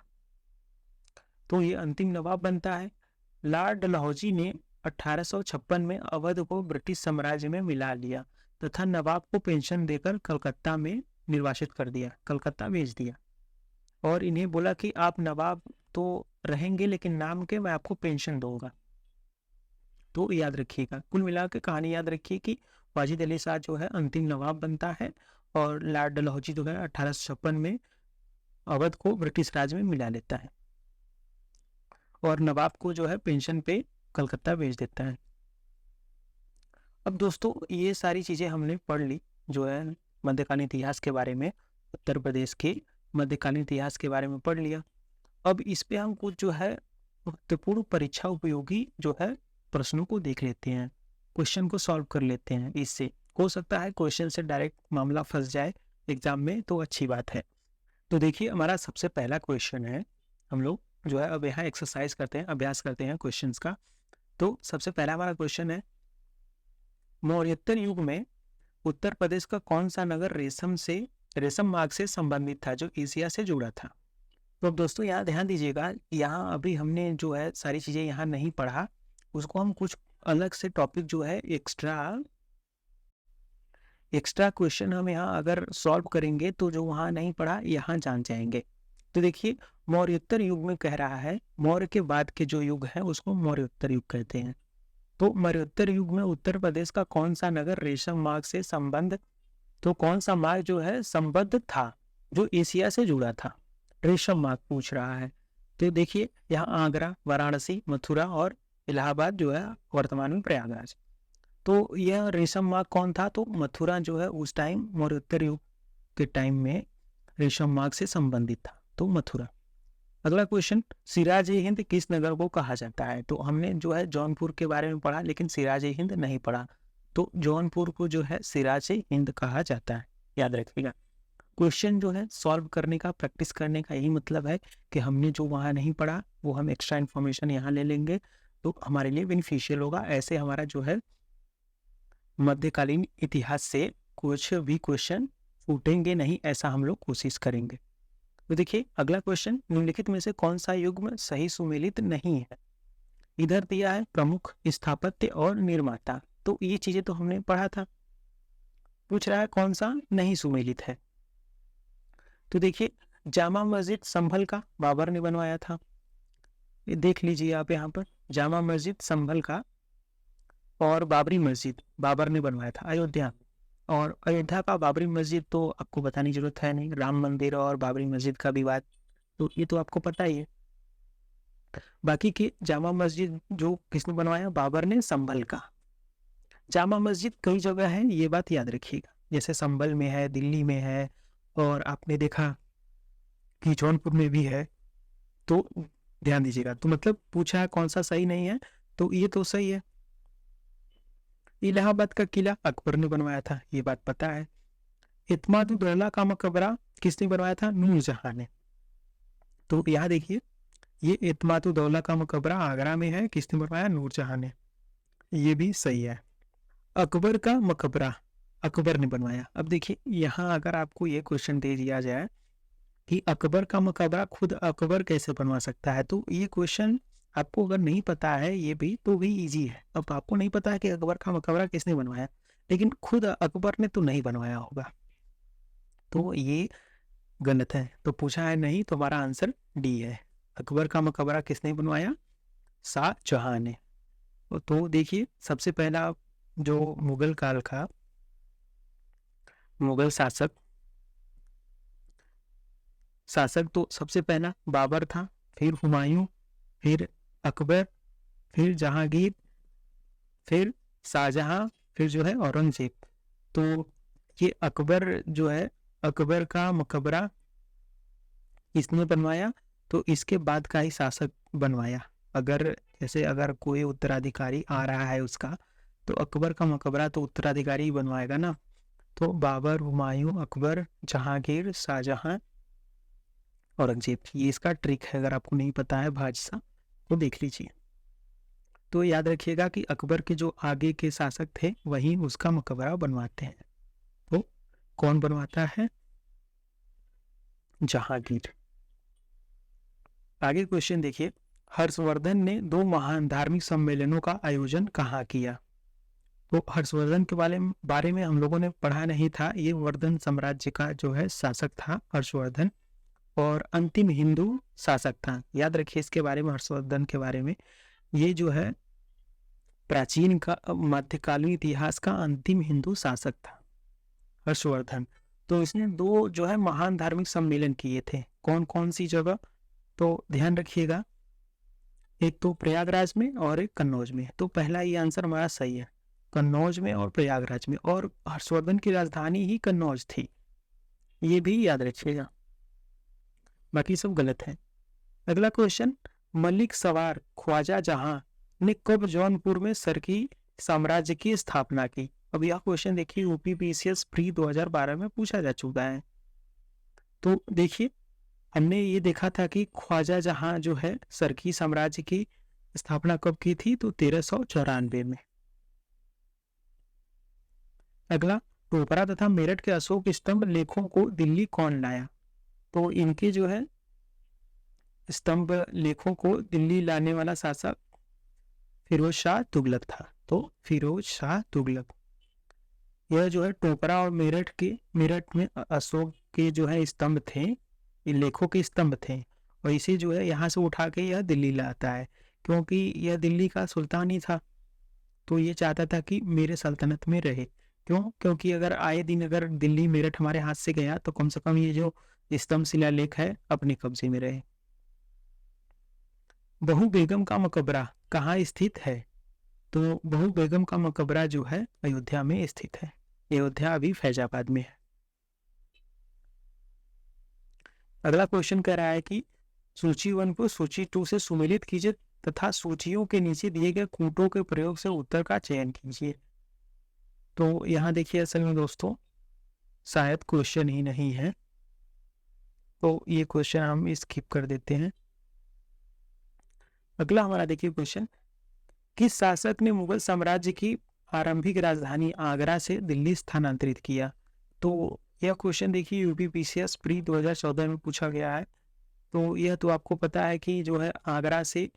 तो ये अंतिम नवाब बनता है। लॉर्ड डलहौजी ने 1856 में अवध को ब्रिटिश साम्राज्य में मिला लिया तथा नवाब को पेंशन देकर कलकत्ता में निर्वासित कर दिया, कलकत्ता भेज दिया और इन्हें बोला कि आप नवाब तो रहेंगे लेकिन नाम के मैं आपको पेंशन दूंगा। तो याद रखिएगा, कुल मिलाकर कहानी याद रखिए कि वाजिद अली शाह जो है अंतिम नवाब बनता है और लॉर्ड डलहौजी जो है 1856 में अवध को ब्रिटिश राज में मिला लेता है और नवाब को जो है पेंशन पे कलकत्ता भेज देता है। अब दोस्तों ये सारी चीज़ें हमने पढ़ ली जो है मध्यकालीन इतिहास के बारे में, उत्तर प्रदेश के मध्यकालीन इतिहास के बारे में पढ़ लिया। अब इस पे हम कुछ जो है महत्वपूर्ण परीक्षा उपयोगी जो है प्रश्नों को देख लेते हैं, क्वेश्चन को सॉल्व कर लेते हैं। इससे हो सकता है क्वेश्चन से डायरेक्ट मामला फंस जाए एग्जाम में, तो अच्छी बात है। तो देखिए हमारा सबसे पहला क्वेश्चन है, हम लोग जो है अब यहाँ एक्सरसाइज करते हैं, अभ्यास करते हैं क्वेश्चंस का। तो सबसे पहला हमारा क्वेश्चन है, मौर्योत्तर युग में उत्तर प्रदेश का कौन सा नगर रेशम मार्ग से संबंधित था, जो एशिया से जुड़ा था? तो अब दोस्तों यहाँ ध्यान दीजिएगा, यहाँ अभी हमने जो है सारी चीजें यहाँ नहीं पढ़ा, उसको हम कुछ अलग से टॉपिक जो है एक्स्ट्रा क्वेश्चन हम यहाँ अगर सॉल्व करेंगे तो जो वहाँ नहीं पढ़ा यहाँ जान जाएंगे। तो देखिए मौर्योत्तर युग में कह रहा है, मौर्य के बाद के जो युग है उसको मौर्योत्तर युग कहते हैं। तो मौर्योत्तर युग में उत्तर प्रदेश का कौन सा नगर रेशम मार्ग से तो कौन सा मार्ग जो है संबद्ध था, जो एशिया से जुड़ा था? रेशम मार्ग पूछ रहा है। तो देखिए यहाँ आगरा, वाराणसी, मथुरा और इलाहाबाद जो है वर्तमान में प्रयागराज। तो यह रेशम मार्ग कौन था? तो मथुरा जो है उस टाइम मौर्योत्तर युग के टाइम में रेशम मार्ग से संबंधित था, तो मथुरा। अगला क्वेश्चन, सिराज ए हिंद किस नगर को कहा जाता है? तो हमने जो है जौनपुर के बारे में पढ़ा लेकिन सिराज ए हिंद नहीं पढ़ा। तो जौनपुर को जो है सिराज ए हिंद कहा जाता है, याद रखिएगा। क्वेश्चन जो है सॉल्व करने का, प्रैक्टिस करने का यही मतलब है कि हमने जो वहाँ नहीं पढ़ा वो हम एक्स्ट्रा इन्फॉर्मेशन यहाँ ले लेंगे तो हमारे लिए बेनिफिशियल होगा। ऐसे हमारा जो है मध्यकालीन इतिहास से कुछ भी क्वेश्चन छूटेंगे नहीं, ऐसा हम लोग कोशिश करेंगे। तो देखिए अगला क्वेश्चन, निम्नलिखित में से कौन सा युग्म सही सुमेलित नहीं है? इधर दिया है प्रमुख, स्थापत्य और निर्माता। तो ये चीजें तो हमने पढ़ा था, पूछ रहा है कौन सा नहीं सुमेलित है। तो देखिए जामा मस्जिद संभल का बाबर ने बनवाया था, ये देख लीजिए आप यहाँ पर, जामा मस्जिद संभल का और बाबरी मस्जिद बाबर ने बनवाया था अयोध्या। और अयोध्या का बाबरी मस्जिद तो आपको बताने की जरूरत है नहीं, राम मंदिर और बाबरी मस्जिद का विवाद तो ये तो आपको पता ही है। बाकी की जामा मस्जिद जो किसने बनवाया? बाबर ने संभल का। जामा मस्जिद कई जगह है, ये बात याद रखिएगा, जैसे संभल में है, दिल्ली में है और आपने देखा कि जौनपुर में भी है, तो ध्यान दीजिएगा। तो मतलब पूछा है कौन सा सही नहीं है, तो ये तो सही है। इलाहाबाद का किला अकबर ने बनवाया था, ये बात पता है। इत्माद-उद-दौला का मकबरा किसने बनवाया था? नूरजहां ने। तो यहाँ देखिए ये इत्माद-उद-दौला का मकबरा आगरा में है, किसने बनवाया? नूरजहां ने, ये भी सही है। अकबर का मकबरा अकबर ने बनवाया। अब देखिए यहाँ अगर आपको ये क्वेश्चन दे दिया जाए कि अकबर का मकबरा खुद अकबर कैसे बनवा सकता है, तो ये क्वेश्चन आपको अगर नहीं पता है ये भी तो भी इजी है। अब आपको नहीं पता है कि अकबर का मकबरा किसने बनवाया, लेकिन खुद अकबर ने तो नहीं बनवाया होगा, तो ये गलत है। तो पूछा है नहीं, तो हमारा आंसर डी है। अकबर का मकबरा किसने बनवाया? शाहजहां ने। तो देखिए सबसे पहला जो मुगल काल का मुगल शासक तो सबसे पहला बाबर था, फिर हुमायूं, फिर अकबर, फिर जहांगीर, फिर शाहजहां, फिर जो है औरंगजेब। तो ये अकबर जो है, अकबर का मकबरा इसने बनवाया, तो इसके बाद का ही शासक बनवाया। अगर जैसे अगर कोई उत्तराधिकारी आ रहा है उसका, तो अकबर का मकबरा तो उत्तराधिकारी ही बनवाएगा ना। तो बाबर, हुमायूं, अकबर, जहांगीर, शाहजहां, औरंगजेब, ये इसका ट्रिक है। अगर आपको नहीं पता है भाषा तो देख लीजिए। तो याद रखिएगा कि अकबर के जो आगे के शासक थे वही उसका मकबरा बनवाते हैं। तो कौन बनवाता है? जहांगीर। आगे क्वेश्चन देखिए, हर्षवर्धन ने 2 महान धार्मिक सम्मेलनों का आयोजन कहाँ किया? तो हर्षवर्धन के बारे में हम लोगों ने पढ़ा नहीं था। ये वर्धन साम्राज्य का जो है शासक था हर्षवर्धन, और अंतिम हिंदू शासक था। याद रखिए इसके बारे में, हर्षवर्धन के बारे में, ये जो है प्राचीन का मध्यकालीन इतिहास का अंतिम हिंदू शासक था हर्षवर्धन। तो इसने 2 जो है महान धार्मिक सम्मेलन किए थे। कौन कौन सी जगह? तो ध्यान रखिएगा, एक तो प्रयागराज में और एक कन्नौज में। तो पहला ये आंसर हमारा सही है, कन्नौज में और प्रयागराज में। और हर्षवर्धन की राजधानी ही कन्नौज थी, ये भी याद रखिएगा, बाकी सब गलत है। अगला क्वेश्चन, मलिक सवार ख्वाजा जहां ने कब जौनपुर में सरकी साम्राज्य की स्थापना की? अब यह क्वेश्चन देखिए यूपीपीसीएस प्री 2012 में पूछा जा चुका है। तो देखिए, हमने ये देखा था कि ख्वाजा जहां जो है सरकी साम्राज्य की स्थापना कब की थी? तो 1394 में। अगला, टोपरा तथा मेरठ के अशोक स्तंभ लेखों को दिल्ली कौन लाया? तो इनके जो है स्तंभ लेखों को दिल्ली लाने वाला शासक फिरोज शाह तुगलक था। तो फिरोज शाह तुगलक, यह जो है टोपरा और मेरठ में अशोक के जो है स्तंभ थे, ये लेखों के स्तंभ थे, और इसे जो है यहाँ से उठा के यह दिल्ली लाता है, क्योंकि यह दिल्ली का सुल्तान ही था। तो ये चाहता था कि मेरे सल्तनत में रहे। क्यों? क्योंकि अगर आए दिन अगर दिल्ली मेरठ हमारे हाथ से गया तो कम से कम ये जो स्तंभ शिलालेख है अपने कब्जे में रहे। बहू बेगम का मकबरा कहाँ स्थित है? तो बहू बेगम का मकबरा जो है अयोध्या में स्थित है। अयोध्या अभी फैजाबाद में है। अगला क्वेश्चन कह रहा है कि सूची 1 को सूची 2 से सुमेलित कीजिए तथा सूचियों के नीचे दिए गए कूटों के प्रयोग से उत्तर का चयन कीजिए। तो यहाँ देखिए, असल में दोस्तों शायद क्वेश्चन ही नहीं है, तो ये क्वेश्चन हम स्किप कर देते हैं। अगला हमारा देखिए क्वेश्चन, किस शासक ने मुगल साम्राज्य की आरंभिक राजधानी आगरा से दिल्ली स्थानांतरित किया? तो यह क्वेश्चन देखिए यूपीपीसीएस प्री 2014 में पूछा गया है। तो यह तो आपको पता है कि जो है आगरा से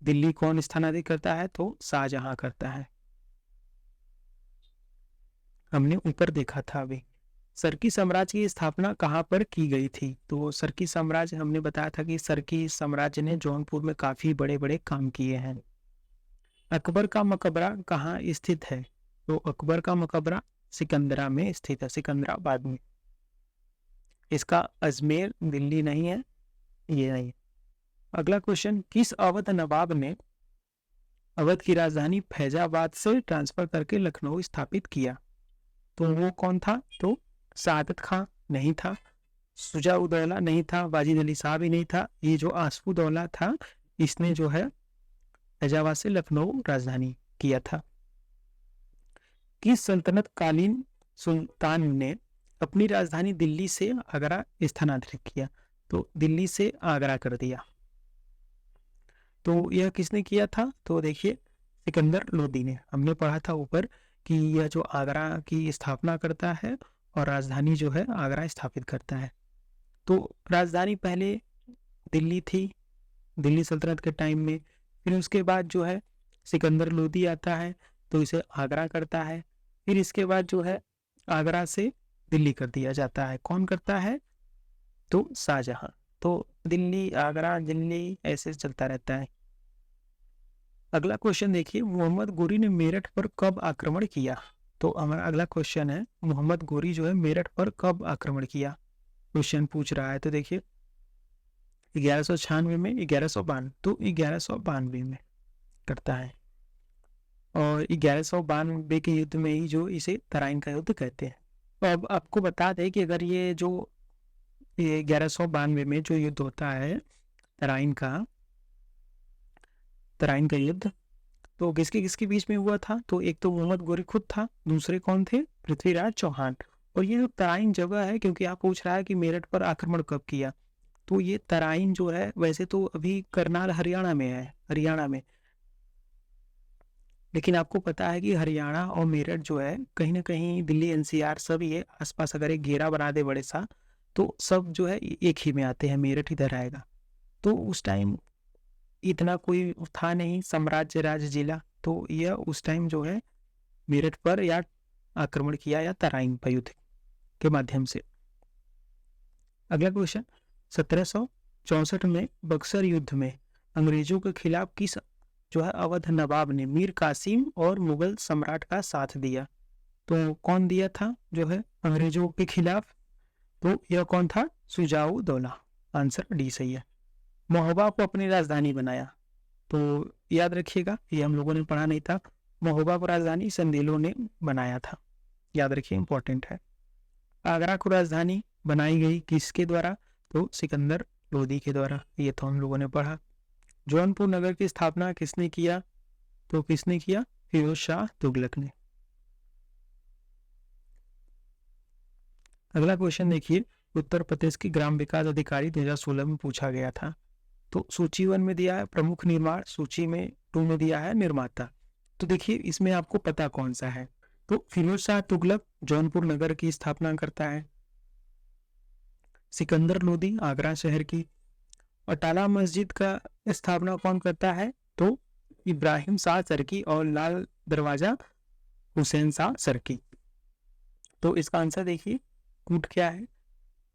दिल्ली कौन स्थानांतरित करता है? तो शाहजहां करता है। हमने ऊपर देखा था अभी। सरकी साम्राज्य की स्थापना कहाँ पर की गई थी? तो सरकी साम्राज्य हमने बताया था कि सरकी साम्राज्य ने जौनपुर में काफी बड़े बड़े काम किए हैं। अकबर का मकबरा कहाँ स्थित है? तो अकबर का मकबरा सिकंदरा में स्थित है, सिकंदराबाद में। इसका अजमेर दिल्ली नहीं है, ये नहीं। अगला क्वेश्चन, किस अवध नवाब ने अवध की राजधानी फैजाबाद से ट्रांसफर करके लखनऊ स्थापित किया? तो वो कौन था? तो सादत खां नहीं था, शुजा-उद-दौला नहीं था, वाजिद अली शाह भी नहीं था। ये जो आसफुद्दौला था, इसने जो है फैजाबाद से लखनऊ राजधानी किया था। किस सल्तनत कालीन सुल्तान ने अपनी राजधानी दिल्ली से आगरा स्थानांतरित किया? तो दिल्ली से आगरा कर दिया। तो यह किसने किया था? तो देखिए सिकंदर लोदी ने। हमने पढ़ा था ऊपर कि यह जो आगरा की स्थापना करता है और राजधानी जो है आगरा स्थापित करता है। तो राजधानी पहले दिल्ली थी, दिल्ली सल्तनत के टाइम में। फिर उसके बाद जो है सिकंदर लोदी आता है, तो इसे आगरा करता है। फिर इसके बाद जो है आगरा से दिल्ली कर दिया जाता है। कौन करता है? तो शाहजहां। तो दिल्ली आगरा दिल्ली ऐसे चलता रहता है। अगला क्वेश्चन देखिए, मोहम्मद गोरी ने मेरठ पर कब आक्रमण किया? तो हमारा अगला क्वेश्चन है, मोहम्मद गोरी जो है मेरठ पर कब आक्रमण किया, क्वेश्चन पूछ रहा है। तो देखिए 1196 में, 1192, तो 1192 में करता है, और 1192 के युद्ध में ही जो इसे तराइन का युद्ध कहते हैं। तो अब आपको बता दें कि अगर ये 1192 में जो युद्ध होता है तराइन का युद्ध, तो किसके किसके बीच में हुआ था? तो एक तो मोहम्मद गोरी खुद था, दूसरे कौन थे? पृथ्वीराज चौहान। और ये जो तराइन जगह है, क्योंकि आप पूछ रहा है कि मेरठ पर आक्रमण कब किया, तो ये तराइन जो है वैसे तो अभी करनाल हरियाणा में है, हरियाणा में, लेकिन आपको पता है कि हरियाणा और मेरठ जो है कहीं ना कहीं दिल्ली एनसीआर सब ये आसपास अगर एक घेरा बना दे बड़े सा, तो सब जो है एक ही में आते हैं, मेरठ इधर आएगा। तो उस टाइम इतना कोई था नहीं साम्राज्य राज्य जिला, तो यह उस टाइम जो है मेरठ पर या आक्रमण किया या तराइन पर युद्ध के माध्यम से। अगला क्वेश्चन, 1764 में बक्सर युद्ध में अंग्रेजों के खिलाफ किस जो है अवध नवाब ने मीर कासिम और मुगल सम्राट का साथ दिया? तो कौन दिया था जो है अंग्रेजों के खिलाफ? तो यह कौन था? शुजाऊ दौला। आंसर डी सही है। महोबा को अपनी राजधानी बनाया, तो याद रखिएगा, ये हम लोगों ने पढ़ा नहीं था। महोबा को राजधानी संदेलों ने बनाया था, याद रखिए, इंपॉर्टेंट है। आगरा को राजधानी बनाई गई किसके द्वारा? तो सिकंदर लोदी के द्वारा, ये तो हम लोगों ने पढ़ा। जौनपुर नगर की स्थापना किसने किया? तो किसने किया? फिरोज शाह तुगलक ने। अगला क्वेश्चन देखिए, उत्तर प्रदेश की ग्राम विकास अधिकारी 2016 में पूछा गया था। तो सूची 1 में दिया है प्रमुख निर्माण, सूची में 2 में दिया है निर्माता। तो देखिए इसमें आपको पता कौन सा है। तो फिरोज शाह तुगलक जौनपुर नगर की स्थापना करता है। सिकंदर लोदी आगरा शहर की। अटाला मस्जिद का स्थापना कौन करता है? तो इब्राहिम शाह सरकी और लाल दरवाजा हुसैन शाह सरकी। तो इसका आंसर देखिए, कूट क्या है,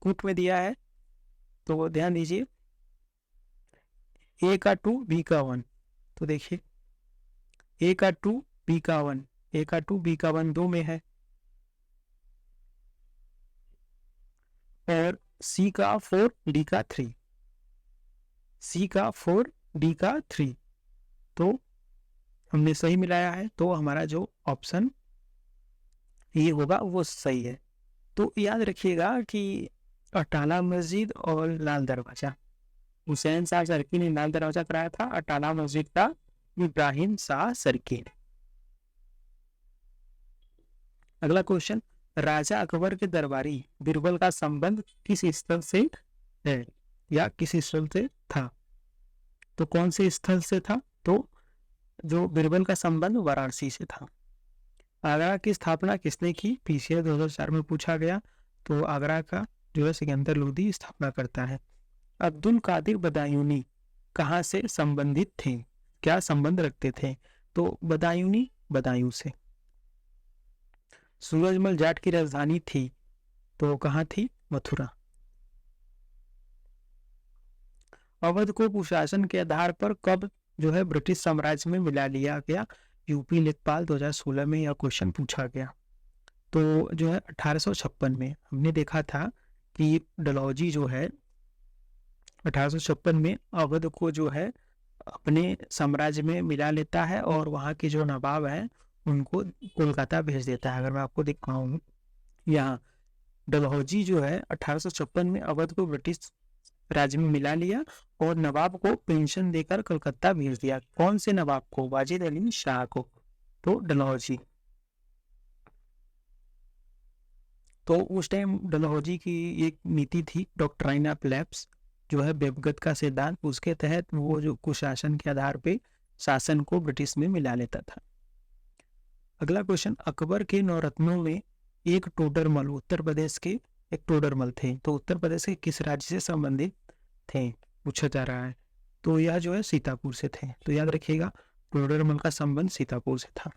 कूट में दिया है, तो ध्यान दीजिए, ए का 2 बी का 1। तो देखिए ए का 2 बी का 1, ए का 2 बी का 1 2 में है, और सी का 4 डी का 3, सी का 4 डी का 3, तो हमने सही मिलाया है, तो हमारा जो ऑप्शन ये होगा वो सही है। तो याद रखिएगा कि अटाला मस्जिद और लाल दरवाजा, हुसैन शाह सरकी ने लाल दरवाजा कराया था, अटाला मस्जिद का इब्राहिम शाह सरकी ने। अगला क्वेश्चन, राजा अकबर के दरबारी बीरबल का संबंध किस स्थल से है या किस स्थल से था? तो कौन से स्थल से था? तो जो बीरबल का संबंध वाराणसी से था। आगरा की स्थापना किसने की? पीसीआर 2004 में पूछा गया। तो आगरा का जो है सिकंदर लोदी स्थापना करता है। अब्दुल कादिर बदायूनी कहाँ से संबंधित थे, क्या संबंध रखते थे? तो बदायूनी बदायूं से। सूरजमल जाट की राजधानी थी, तो कहाँ थी? मथुरा। अवध को कुशासन के आधार पर कब जो है ब्रिटिश साम्राज्य में मिला लिया गया? यूपी लेखपाल 2016 में यह क्वेश्चन पूछा गया। तो जो है 1856 में हमने देखा था कि डलहौजी जो है 1856 में अवध को जो है अपने साम्राज्य में मिला लेता है, और वहाँ के जो नवाब हैं उनको कोलकाता भेज देता है। अगर मैं आपको दिखाऊं, यहाँ डलहौजी जो है 1856 में अवध को ब्रिटिश राज्य में मिला लिया, और नवाब को पेंशन देकर कलकत्ता भेज दिया। कौन से नवाब को? वाजिद अली शाह को। तो डलहौजी, तो उस टाइम डलहौजी की एक नीति थी डॉक्ट्राइन ऑफ लैप्स, जो है व्यवगत का सिद्धांत, उसके तहत वो जो कुशासन के आधार पे शासन को ब्रिटिश में मिला लेता था। अगला क्वेश्चन, अकबर के नौरत्नों में एक टोडरमल उत्तर प्रदेश के एक टोडरमल थे, तो उत्तर प्रदेश के किस राज्य से संबंधित थे पूछा जा रहा है। तो यह जो है सीतापुर से थे, तो याद रखिएगा टोडरमल का संबंध सीतापुर से था।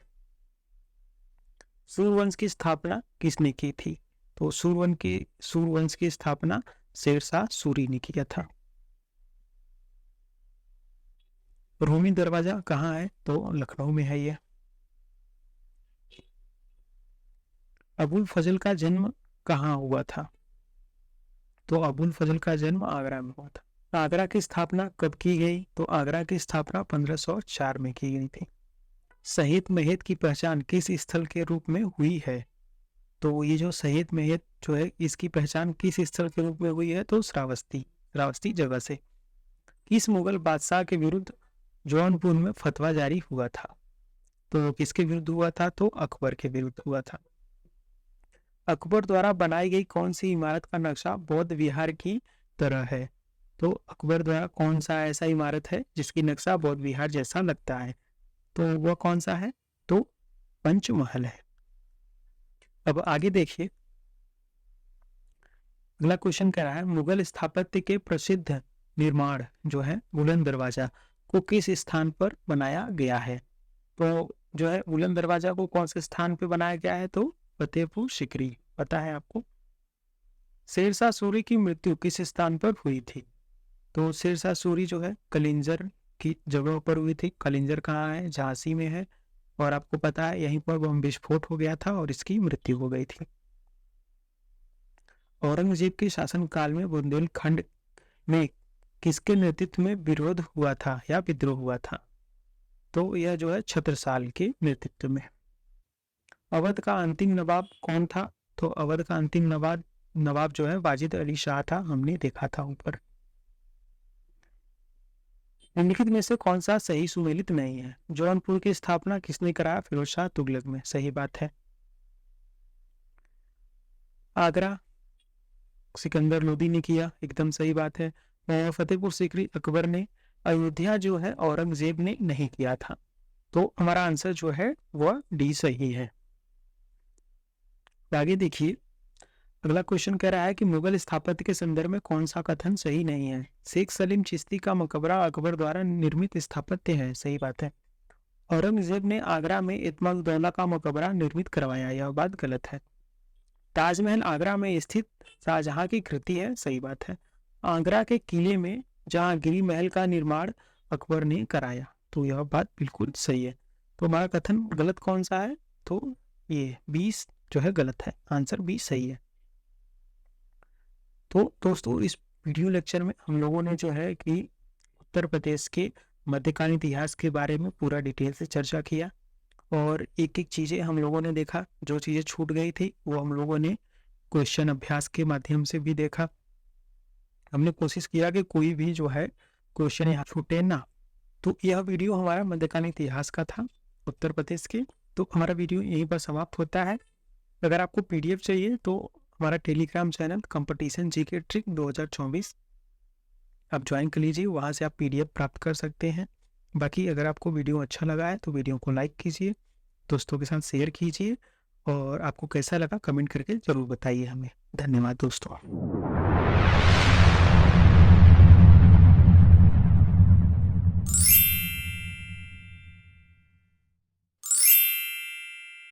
सूर्यवंश की स्थापना किसने की थी? तो सूर्यवंश की स्थापना शेरशाह सूरी ने किया था। रूमी दरवाजा कहाँ है? तो लखनऊ में है ये। अबुल फजल का जन्म कहाँ हुआ था? तो अबुल फजल का जन्म आगरा में हुआ था। आगरा की स्थापना कब की गई? तो आगरा की स्थापना 1504 में की गई थी। शहीद महल की पहचान किस स्थल के रूप में हुई है? तो ये जो शहीद महल जो है इसकी पहचान किस स्थल के रूप में हुई है? तो श्रावस्ती जगह से। किस मुगल बादशाह के विरुद्ध जौनपुर में फतवा जारी हुआ था? तो किसके विरुद्ध हुआ था? तो अकबर के विरुद्ध हुआ था। अकबर द्वारा बनाई गई कौन सी इमारत का नक्शा बौद्ध विहार की तरह है? तो अकबर द्वारा कौन सा ऐसा इमारत है जिसकी नक्शा बौद्ध विहार जैसा लगता है? तो वह कौन सा है? तो पंचमहल है। अब आगे देखिए, अगला क्वेश्चन कह रहा है मुगल स्थापत्य के प्रसिद्ध निर्माण जो है बुलंद दरवाजा को किस स्थान पर बनाया गया है? तो जो है बुलंद दरवाजा को कौन से स्थान पर बनाया गया है? तो फतेहपुर सिकरी। पता है आपको। शेरशाह सूरी की मृत्यु किस स्थान पर हुई थी? तो शेरशाह सूरी जो है कलिंजर की जगह पर हुई थी। कलिंजर कहाँ है? झांसी में है। और आपको पता है यहीं पर बम विस्फोट हो गया था और इसकी मृत्यु हो गई थी। औरंगजेब के शासनकाल में बुंदेलखंड में किसके नेतृत्व में विरोध हुआ था या विद्रोह हुआ था? तो यह जो है छत्रसाल के नेतृत्व में। अवध का अंतिम नवाब कौन था? तो अवध का अंतिम नवाब जो है वाजिद अली शाह था। हमने देखा था ऊपर। निम्नलिखित में से कौन सा सही सुमेलित नहीं है? जौनपुर की स्थापना किसने कराया? फिरोज शाह तुगलक में। सही बात है। आगरा सिकंदर लोदी ने किया। एकदम सही बात है। फतेहपुर सीकरी अकबर ने। अयोध्या जो है औरंगजेब ने नहीं किया था। तो हमारा आंसर जो है वह डी सही है। आगे देखिए, अगला क्वेश्चन कह रहा है कि मुगल स्थापत्य के संदर्भ में कौन सा कथन सही नहीं है? शेख सलीम चिश्ती का मकबरा अकबर द्वारा निर्मित स्थापत्य है। सही बात है। औरंगजेब ने आगरा में इत्माद-उद-दौला का मकबरा निर्मित करवाया। यह बात गलत है। ताजमहल आगरा में स्थित शाहजहां की कृति है। सही बात है। आगरा के किले में जहांगीर महल का निर्माण अकबर ने कराया। तो यह बात बिल्कुल सही है। तो हमारा कथन गलत कौन सा है? तो ये 20 जो है गलत है। आंसर 20 सही है। तो दोस्तों इस वीडियो लेक्चर में हम लोगों ने जो है कि उत्तर प्रदेश के मध्यकालीन इतिहास के बारे में पूरा डिटेल से चर्चा किया और एक एक चीज़ें हम लोगों ने देखा। जो चीज़ें छूट गई थी वो हम लोगों ने क्वेश्चन अभ्यास के माध्यम से भी देखा। हमने कोशिश किया कि कोई भी जो है क्वेश्चन यहाँ छूटे ना। तो यह वीडियो हमारा मध्यकालीन इतिहास का था उत्तर प्रदेश के। तो हमारा वीडियो यहीं पर समाप्त होता है। अगर आपको PDF चाहिए तो हमारा Telegram channel competition GK trick 2024 आप ज्वाइन कर लीजिए। वहाँ से आप PDF प्राप्त कर सकते हैं। बाकी अगर आपको वीडियो अच्छा लगा है तो वीडियो को लाइक कीजिए, दोस्तों के साथ शेयर कीजिए और आपको कैसा लगा कमेंट करके ज़रूर बताइए हमें। धन्यवाद दोस्तों।